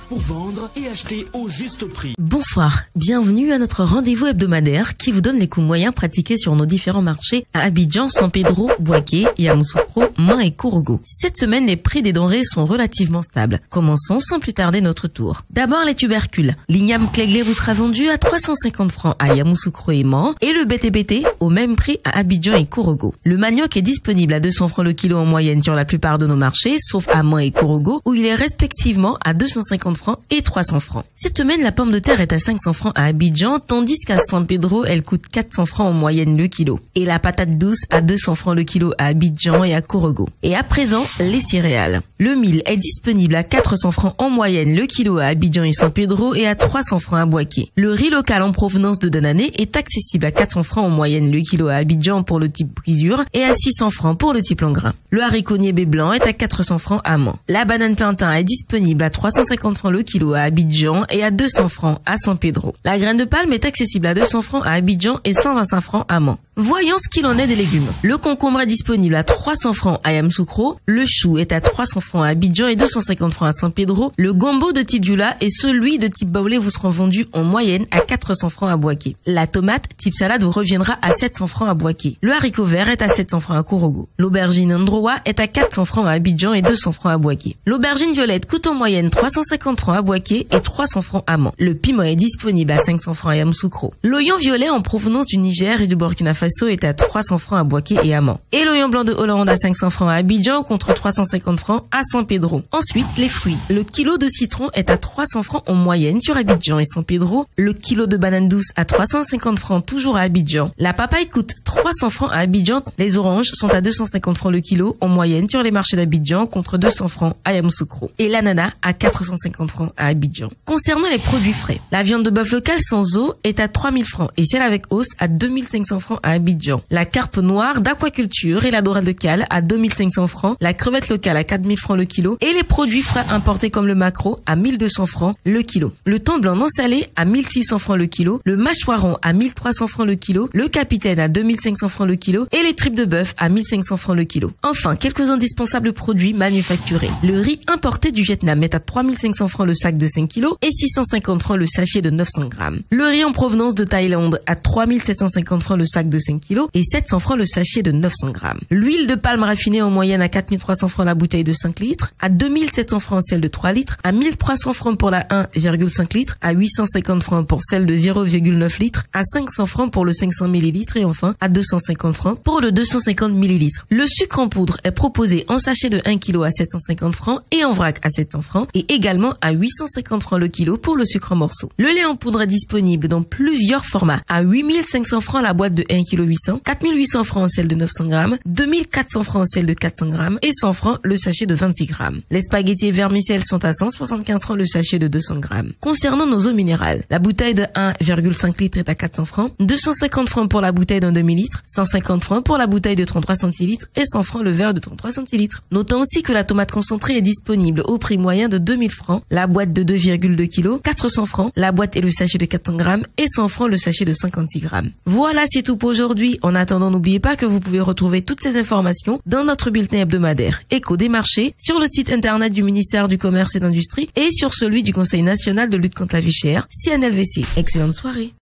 pour vendre et acheter au juste prix. Bonsoir, bienvenue à notre rendez-vous hebdomadaire qui vous donne les coûts moyens pratiqués sur nos différents marchés à Abidjan, San Pedro, Bouaké, Yamoussoukro, Main et Kourougo. Cette semaine, les prix des denrées sont relativement stables. Commençons sans plus tarder notre tour. D'abord les tubercules. L'igname cléglé vous sera vendu à 350 francs à Yamoussoukro et Main et le BTBT au même prix à Abidjan et Kourougo. Le manioc est disponible à 200 francs le kilo en moyenne sur la plupart de nos marchés, sauf à Main et Kourougo où il est respectivement à 250 francs et 300 francs. Cette semaine, la pomme de terre est à 500 francs à Abidjan, tandis qu'à San Pedro, elle coûte 400 francs en moyenne le kilo. Et la patate douce à 200 francs le kilo à Abidjan et à Kourougo. Et à présent, les céréales. Le mil est disponible à 400 francs en moyenne le kilo à Abidjan et San Pedro et à 300 francs à Bouaké. Le riz local en provenance de Danané est accessible à 400 francs en moyenne le kilo à Abidjan pour le type brisure et à 600 francs pour le type long grain. Le haricot niébé blanc est à 400 francs à Main. La banane plantain est disponible à 350 francs le kilo à Abidjan et à 200 francs à San Pedro. La graine de palme est accessible à 200 francs à Abidjan et 125 francs à Main. Voyons ce qu'il en est des légumes. Le concombre est disponible à 300 francs à Yamoussoukro, le chou est à 300 francs à Abidjan et 250 francs à San Pedro, le gombo de type Dioula et celui de type baoulé vous seront vendus en moyenne à 400 francs à Bouaké. La tomate type salade vous reviendra à 700 francs à Bouaké. Le haricot vert est à 700 francs à Kourougo. L'aubergine Ndroa est à 400 francs à Abidjan et 200 francs à Bouaké. L'aubergine violette coûte en moyenne 350 francs à Bouaké et 300 francs à Main. Le piment est disponible à 500 francs à Yamoussoukro. L'oignon violet en provenance du Niger et du Burkina Faso est à 300 francs à Bouaké et à Main. Et l'oignon blanc de Hollande à 500 francs à Abidjan contre 350 francs à San Pedro. Ensuite, les fruits. Le kilo de citron est à 300 francs en moyenne sur Abidjan et San Pedro. Le kilo de banane douce à 350 francs toujours à Abidjan. La papaye coûte 300 francs à Abidjan. Les oranges sont à 250 francs le kilo en moyenne sur les marchés d'Abidjan contre 200 francs à Yamoussoukro. Et l'ananas à 450 francs à Abidjan. Concernant les produits frais, la viande de bœuf locale sans eau est à 3000 francs et celle avec os à 2500 francs à Abidjan. La carpe noire d'aquaculture et la dorade de cale à 2500 francs, la crevette locale à 4000 francs le kilo et les produits frais importés comme le maquereau à 1200 francs le kilo. Le thon blanc non salé à 1600 francs le kilo, le mâchoiron à 1300 francs le kilo, le capitaine à 2500 francs le kilo et les tripes de bœuf à 1500 francs le kilo. Enfin, quelques indispensables produits manufacturés. Le riz importé du Vietnam est à 3500 francs le sac de 5 kilos et 650 francs le sachet de 900 grammes. Le riz en provenance de Thaïlande à 3750 francs le sac de 5 kilos et 700 francs le sachet de 900 grammes. L'huile de palme raffinée en moyenne à 4300 francs la bouteille de 5 litres, à 2700 francs celle de 3 litres, à 1300 francs pour la 1,5 litres, à 850 francs pour celle de 0,9 litres, à 500 francs pour le 500 ml et enfin à 250 francs pour le 250 ml. Le sucre en poudre est proposé en sachet de 1 kg à 750 francs et en vrac à 700 francs et également à 850 francs le kilo pour le sucre en morceaux. Le lait en poudre est disponible dans plusieurs formats à 8500 francs la boîte de 1 kg 800, 4800 francs celle de 900 grammes, 2400 francs celle de 400 grammes et 100 francs le sachet de 26 grammes. Les spaghettis et vermicelles sont à 175 francs le sachet de 200 grammes. Concernant nos eaux minérales, la bouteille de 1,5 litres est à 400 francs, 250 francs pour la bouteille d'un demi-litre, 150 francs pour la bouteille de 33 centilitres et 100 francs le verre de 33 centilitres. Notons aussi que la tomate concentrée est disponible au prix moyen de 2000 francs, la boîte de 2,2 kg, 400 francs, la boîte et le sachet de 400 grammes et 100 francs le sachet de 56 grammes. Voilà, c'est tout pour aujourd'hui. En attendant, n'oubliez pas que vous pouvez retrouver toutes ces informations dans notre bulletin hebdomadaire Écho des marchés sur le site internet du ministère du Commerce et d'Industrie et sur celui du Conseil national de lutte contre la vie chère, CNLVC. Excellente soirée.